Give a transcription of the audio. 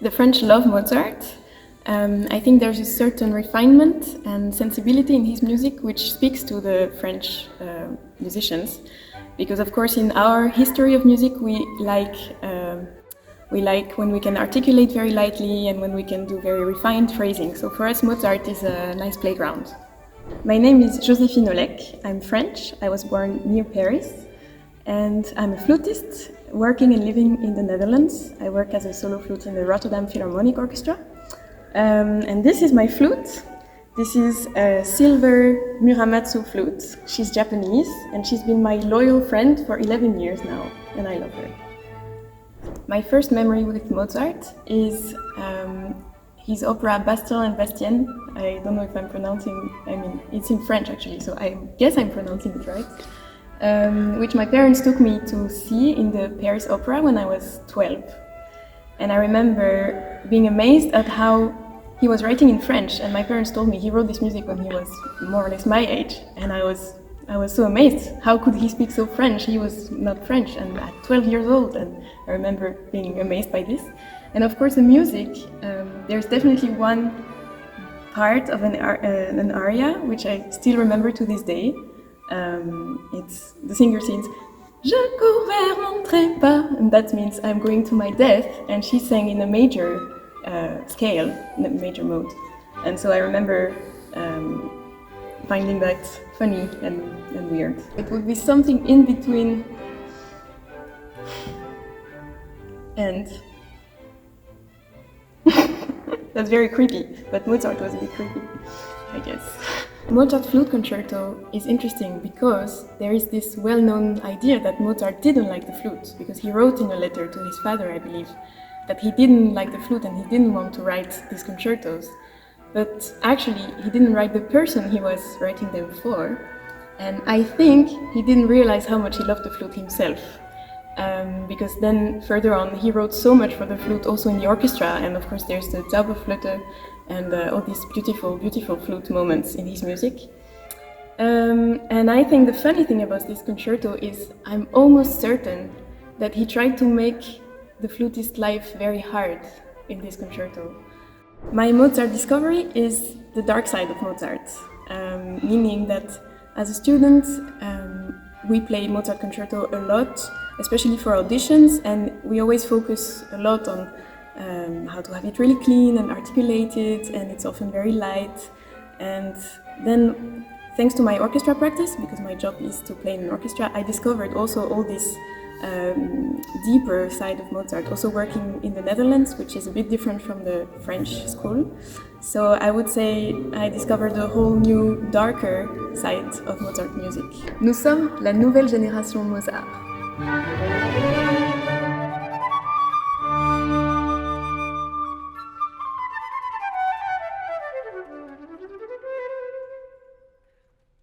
The French love Mozart. I think there's a certain refinement and sensibility in his music which speaks to the French musicians. Because of course in our history of music we like when we can articulate very lightly and when we can do very refined phrasing. So for us Mozart is a nice playground. My name is Joséphine Olech. I'm French. I was born near Paris and I'm a flutist working and living in the Netherlands. I work as a solo flute in the Rotterdam Philharmonic Orchestra. And this is my flute. This is a silver Muramatsu flute. She's Japanese and she's been my loyal friend for 11 years now, and I love her. My first memory with Mozart is his opera Bastien and Bastienne. I don't know if I'm pronouncing, it's in French actually, so I guess I'm pronouncing it right. Which my parents took me to see in the Paris Opera when I was 12. And I remember being amazed at how he was writing in French, and my parents told me he wrote this music when he was more or less my age, and I was so amazed. How could he speak so French? He was not French, and at 12 years old, and I remember being amazed by this. And of course the music, there's definitely one part of an aria which I still remember to this day. It's the singer sings Je cours vers mon trépas, and that means I'm going to my death, and she sang in a major scale, in a major mode. And so I remember finding that funny and weird. It would be something in between and that's very creepy, but Mozart was a bit creepy, I guess. Mozart Flute Concerto is interesting because there is this well-known idea that Mozart didn't like the flute, because he wrote in a letter to his father, I believe, that he didn't like the flute and he didn't want to write these concertos. But actually, he didn't write the person he was writing them for, and I think he didn't realize how much he loved the flute himself. Because then further on he wrote so much for the flute also in the orchestra, and of course there's the Flute and all these beautiful, beautiful flute moments in his music. And I think the funny thing about this concerto is I'm almost certain that he tried to make the flutist life very hard in this concerto. My Mozart discovery is the dark side of Mozart, meaning that as a student we play Mozart concerto a lot, especially for auditions, and we always focus a lot on how to have it really clean and articulated, and it's often very light. And then, thanks to my orchestra practice, because my job is to play in an orchestra, I discovered also all this deeper side of Mozart, also working in the Netherlands, which is a bit different from the French school. So I would say I discovered a whole new, darker side of Mozart music. Nous sommes la nouvelle génération Mozart.